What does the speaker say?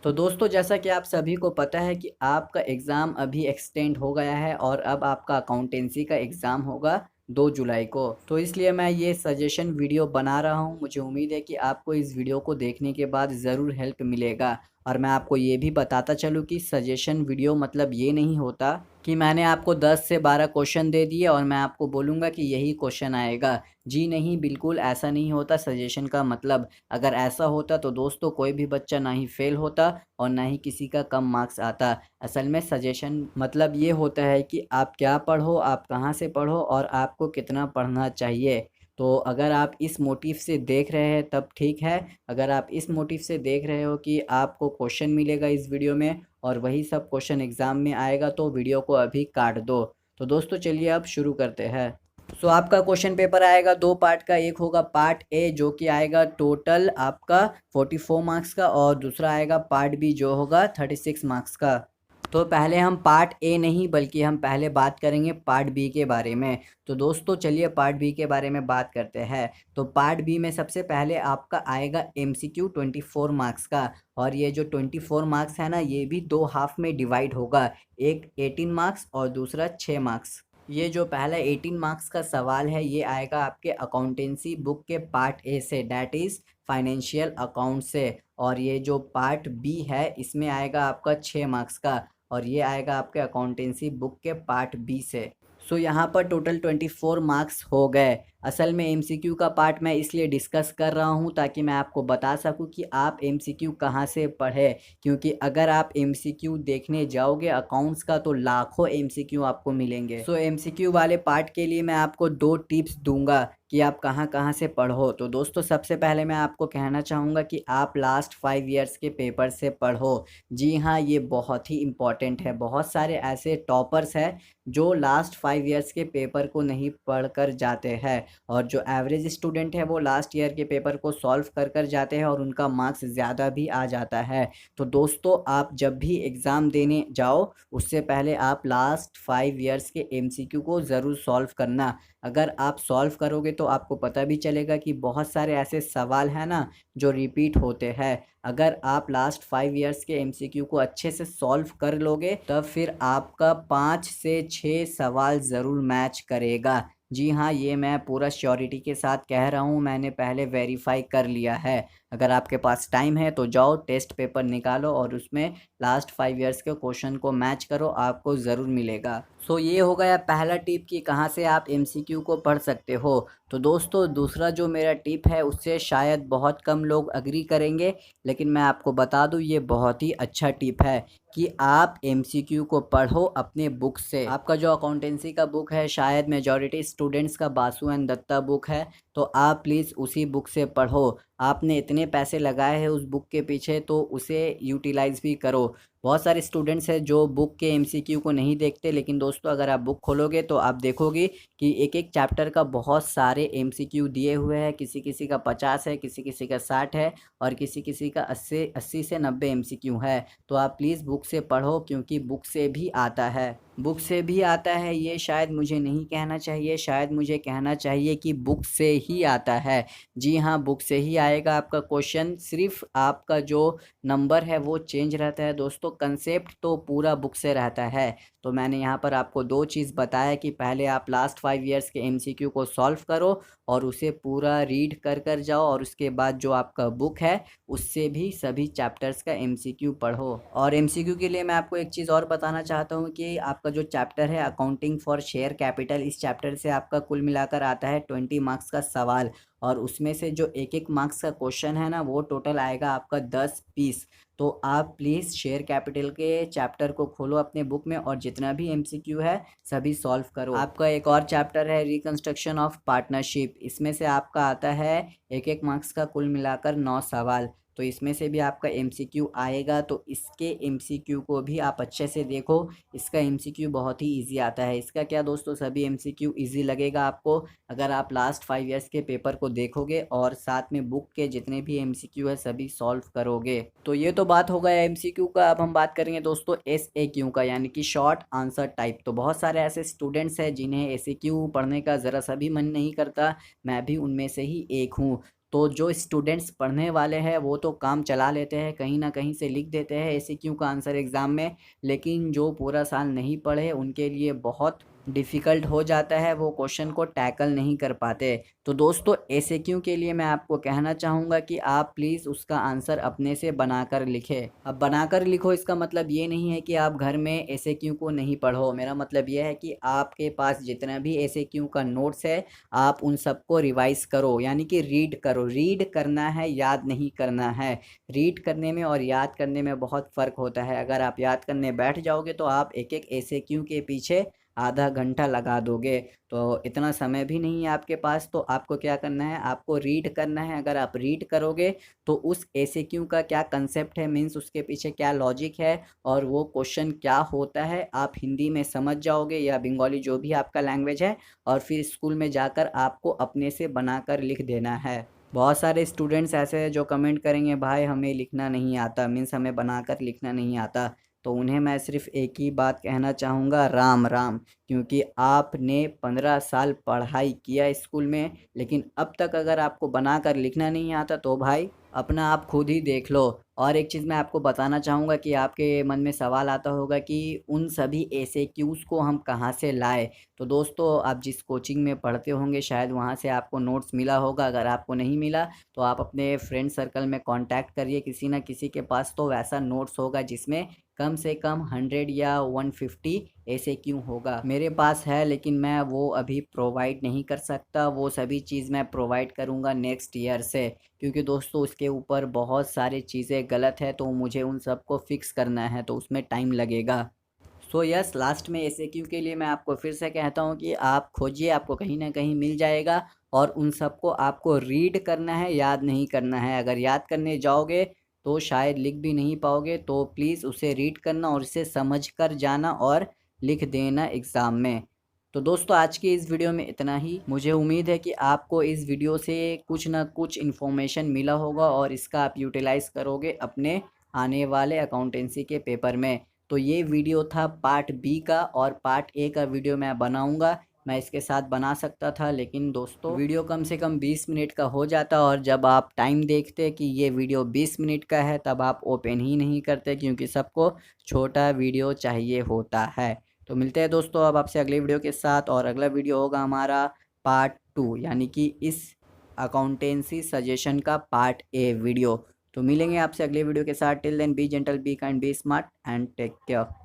तो दोस्तों जैसा कि आप सभी को पता है कि आपका एग्ज़ाम अभी एक्सटेंड हो गया है और अब आपका अकाउंटेंसी का एग्ज़ाम होगा 2 जुलाई को। तो इसलिए मैं ये सजेशन वीडियो बना रहा हूँ। मुझे उम्मीद है कि आपको इस वीडियो को देखने के बाद ज़रूर हेल्प मिलेगा। और मैं आपको ये भी बताता चलूँ कि सजेशन वीडियो मतलब ये नहीं होता कि मैंने आपको 10 से 12 क्वेश्चन दे दिए और मैं आपको बोलूँगा कि यही क्वेश्चन आएगा। जी नहीं, बिल्कुल ऐसा नहीं होता सजेशन का मतलब। अगर ऐसा होता तो दोस्तों कोई भी बच्चा ना ही फेल होता और ना ही किसी का कम मार्क्स आता। असल में सजेशन मतलब ये होता है कि आप क्या पढ़ो, आप कहाँ से पढ़ो और आपको कितना पढ़ना चाहिए। तो अगर आप इस मोटिव से देख रहे हैं तब ठीक है। अगर आप इस मोटिव से देख रहे हो कि आपको क्वेश्चन मिलेगा इस वीडियो में और वही सब क्वेश्चन एग्ज़ाम में आएगा तो वीडियो को अभी काट दो। तो दोस्तों चलिए अब शुरू करते हैं। सो आपका क्वेश्चन पेपर आएगा 2 पार्ट का। एक होगा पार्ट ए जो कि आएगा टोटल आपका 44 मार्क्स का और दूसरा आएगा पार्ट बी जो होगा 36 मार्क्स का। तो पहले हम पार्ट ए नहीं बल्कि हम पहले बात करेंगे पार्ट बी के बारे में। तो दोस्तों चलिए पार्ट बी के बारे में बात करते हैं। तो पार्ट बी में सबसे पहले आपका आएगा एमसीक्यू 24 मार्क्स का। और ये जो 24 मार्क्स है ना, ये भी 2 हाफ में डिवाइड होगा। एक 18 मार्क्स और दूसरा 6 मार्क्स। ये जो पहला 18 मार्क्स का सवाल है ये आएगा आपके अकाउंटेंसी बुक के पार्ट ए से, डैट इज़ फाइनेंशियल अकाउंट से। और ये जो पार्ट बी है इसमें आएगा आपका 6 मार्क्स का और ये आएगा आपके अकाउंटेंसी बुक के पार्ट बी से। सो यहाँ पर टोटल 24 मार्क्स हो गए। असल में एमसीक्यू का पार्ट मैं इसलिए डिस्कस कर रहा हूँ ताकि मैं आपको बता सकूँ कि आप एमसीक्यू कहाँ से पढ़े। क्योंकि अगर आप एमसीक्यू देखने जाओगे अकाउंट्स का तो लाखों एमसीक्यू आपको मिलेंगे। सो एमसीक्यू वाले पार्ट के लिए मैं आपको 2 टिप्स दूंगा कि आप कहाँ कहाँ से पढ़ो। तो दोस्तों सबसे पहले मैं आपको कहना चाहूँगा कि आप लास्ट 5 ईयर्स के पेपर से पढ़ो। जी हाँ, ये बहुत ही इम्पॉर्टेंट है। बहुत सारे ऐसे टॉपर्स हैं जो लास्ट 5 ईयर्स के पेपर को नहीं पढ़ कर जाते हैं और जो एवरेज स्टूडेंट है वो लास्ट ईयर के पेपर को सॉल्व कर कर जाते हैं और उनका मार्क्स ज़्यादा भी आ जाता है। तो दोस्तों आप जब भी एग्ज़ाम देने जाओ उससे पहले आप लास्ट 5 ईयर्स के एमसीक्यू को ज़रूर सॉल्व करना। अगर आप सॉल्व करोगे तो आपको पता भी चलेगा कि बहुत सारे ऐसे सवाल हैं ना जो रिपीट होते हैं। अगर आप लास्ट 5 ईयर्स के एमसीक्यू को अच्छे से सॉल्व कर लोगे तब फिर आपका 5 से 6 सवाल ज़रूर मैच करेगा। जी हाँ, ये मैं पूरा श्योरिटी के साथ कह रहा हूँ, मैंने पहले वेरीफाई कर लिया है। अगर आपके पास टाइम है तो जाओ टेस्ट पेपर निकालो और उसमें लास्ट 5 ईयर्स के क्वेश्चन को मैच करो, आपको ज़रूर मिलेगा। सो ये हो गया पहला टिप कि कहाँ से आप एमसीक्यू को पढ़ सकते हो। तो दोस्तों दूसरा जो मेरा टिप है उससे शायद बहुत कम लोग अग्री करेंगे, लेकिन मैं आपको बता दूं ये बहुत ही अच्छा टिप है कि आप एमसीक्यू को पढ़ो अपने बुक से। आपका जो अकाउंटेंसी का बुक है शायद मेजॉरिटी स्टूडेंट्स का बासु एंड दत्ता बुक है, तो आप प्लीज़ उसी बुक से पढ़ो। आपने इतने पैसे लगाए हैं उस बुक के पीछे तो उसे यूटिलाइज़ भी करो। बहुत सारे स्टूडेंट्स हैं जो बुक के एमसीक्यू को नहीं देखते, लेकिन दोस्तों अगर आप बुक खोलोगे तो आप देखोगे कि एक एक चैप्टर का बहुत सारे एमसीक्यू दिए हुए हैं। किसी किसी का 50 है, किसी किसी का 60 है और किसी किसी का 80 से 90 एमसीक्यू है। तो आप प्लीज़ बुक से पढ़ो क्योंकि बुक से भी आता है। बुक से भी आता है ये शायद मुझे नहीं कहना चाहिए, शायद मुझे कहना चाहिए कि बुक से ही आता है। जी हाँ, बुक से ही आएगा आपका क्वेश्चन, सिर्फ आपका जो नंबर है वो चेंज रहता है। दोस्तों कंसेप्ट तो पूरा बुक से रहता है। तो मैंने यहाँ पर आपको 2 चीज़ बताया कि पहले आप लास्ट 5 ईयर्स के एमसीक्यू को सॉल्व करो और उसे पूरा रीड कर कर जाओ और उसके बाद जो आपका बुक है उससे भी सभी चैप्टर्स का एमसीक्यू पढ़ो। और एमसीक्यू के लिए मैं आपको एक चीज़ और बताना चाहता हूँ कि आपका जो चैप्टर है अकाउंटिंग फॉर शेयर कैपिटल, इस चैप्टर से आपका कुल मिलाकर आता है 20 मार्क्स का सवाल और उसमें से जो एक एक मार्क्स का क्वेश्चन है ना वो टोटल आएगा आपका 10 पीस। तो आप प्लीज़ शेयर कैपिटल के चैप्टर को खोलो अपने बुक में और जितना भी एमसीक्यू है सभी सॉल्व करो। आपका एक और चैप्टर है रिकंस्ट्रक्शन ऑफ पार्टनरशिप, इसमें से आपका आता है एक एक मार्क्स का कुल मिलाकर 9 सवाल। तो इसमें से भी आपका एमसीक्यू आएगा, तो इसके एमसीक्यू को भी आप अच्छे से देखो। इसका एमसीक्यू बहुत ही इजी आता है। इसका क्या दोस्तों, सभी एमसीक्यू इजी लगेगा आपको अगर आप लास्ट 5 ईयर्स के पेपर को देखोगे और साथ में बुक के जितने भी एमसीक्यू है सभी सॉल्व करोगे। तो ये तो बात हो गया एमसीक्यू का। अब हम बात करेंगे दोस्तों एसएक्यू का, यानी कि शॉर्ट आंसर टाइप। तो बहुत सारे ऐसे स्टूडेंट्स हैं जिन्हें एसएक्यू पढ़ने का ज़रा सा भी मन नहीं करता, मैं भी उनमें से ही एक हूँ। तो जो स्टूडेंट्स पढ़ने वाले हैं वो तो काम चला लेते हैं, कहीं ना कहीं से लिख देते हैं एमसीक्यू का आंसर एग्ज़ाम में, लेकिन जो पूरा साल नहीं पढ़े उनके लिए बहुत डिफ़िकल्ट हो जाता है, वो क्वेश्चन को टैकल नहीं कर पाते। तो दोस्तों एमसीक्यू के लिए मैं आपको कहना चाहूँगा कि आप प्लीज़ उसका आंसर अपने से बनाकर लिखें। अब बनाकर लिखो इसका मतलब ये नहीं है कि आप घर में एमसीक्यू को नहीं पढ़ो, मेरा मतलब ये है कि आपके पास जितना भी एमसीक्यू का नोट्स है आप उन सबको रिवाइज़ करो, यानी कि रीड करो। रीड करना है, याद नहीं करना है। रीड करने में और याद करने में बहुत फ़र्क होता है। अगर आप याद करने बैठ जाओगे तो आप एक-एक एमसीक्यू के पीछे आधा घंटा लगा दोगे, तो इतना समय भी नहीं है आपके पास। तो आपको क्या करना है, आपको रीड करना है। अगर आप रीड करोगे तो उस एमसीक्यू का क्या कंसेप्ट है, मीन्स उसके पीछे क्या लॉजिक है और वो क्वेश्चन क्या होता है, आप हिंदी में समझ जाओगे या बंगाली जो भी आपका लैंग्वेज है, और फिर स्कूल में जाकर आपको अपने से बनाकर लिख देना है। बहुत सारे स्टूडेंट्स ऐसे हैं जो कमेंट करेंगे भाई हमें लिखना नहीं आता, मीन्स हमें बनाकर लिखना नहीं आता। तो उन्हें मैं सिर्फ एक ही बात कहना चाहूँगा, राम राम। क्योंकि आपने 15 साल पढ़ाई किया स्कूल में, लेकिन अब तक अगर आपको बनाकर लिखना नहीं आता तो भाई अपना आप खुद ही देख लो। और एक चीज़ मैं आपको बताना चाहूँगा कि आपके मन में सवाल आता होगा कि उन सभी एमसीक्यूज़ को हम कहाँ से लाए। तो दोस्तों आप जिस कोचिंग में पढ़ते होंगे शायद वहाँ से आपको नोट्स मिला होगा। अगर आपको नहीं मिला तो आप अपने फ्रेंड सर्कल में कांटेक्ट करिए, किसी ना किसी के पास तो वैसा नोट्स होगा जिसमें कम से कम 100 या 150 एमसीक्यू होगा। मेरे पास है लेकिन मैं वो अभी प्रोवाइड नहीं कर सकता, वो सभी चीज़ मैं प्रोवाइड करूँगा नेक्स्ट ईयर से, क्योंकि दोस्तों उसके ऊपर बहुत सारी चीज़ें गलत है तो मुझे उन सबको फिक्स करना है, तो उसमें टाइम लगेगा। सो यस, लास्ट में एमसीक्यू के लिए मैं आपको फिर से कहता हूँ कि आप खोजिए, आपको कहीं ना कहीं मिल जाएगा। और उन सबको आपको रीड करना है, याद नहीं करना है। अगर याद करने जाओगे तो शायद लिख भी नहीं पाओगे, तो प्लीज़ उसे रीड करना और इसे समझ कर जाना और लिख देना एग्ज़ाम में। तो दोस्तों आज की इस वीडियो में इतना ही। मुझे उम्मीद है कि आपको इस वीडियो से कुछ ना कुछ इन्फॉर्मेशन मिला होगा और इसका आप यूटिलाइज़ करोगे अपने आने वाले अकाउंटेंसी के पेपर में। तो ये वीडियो था पार्ट बी का, और पार्ट ए का वीडियो मैं बनाऊंगा। मैं इसके साथ बना सकता था लेकिन दोस्तों वीडियो कम से कम 20 मिनट का हो जाता, और जब आप टाइम देखते कि ये वीडियो 20 मिनट का है तब आप ओपन ही नहीं करते, क्योंकि सबको छोटा वीडियो चाहिए होता है। तो मिलते हैं दोस्तों अब आपसे अगले वीडियो के साथ, और अगला वीडियो होगा हमारा पार्ट 2, यानी कि इस अकाउंटेंसी सजेशन का पार्ट ए वीडियो। तो मिलेंगे आपसे अगले वीडियो के साथ। Till then be gentle, be kind, be smart and take care.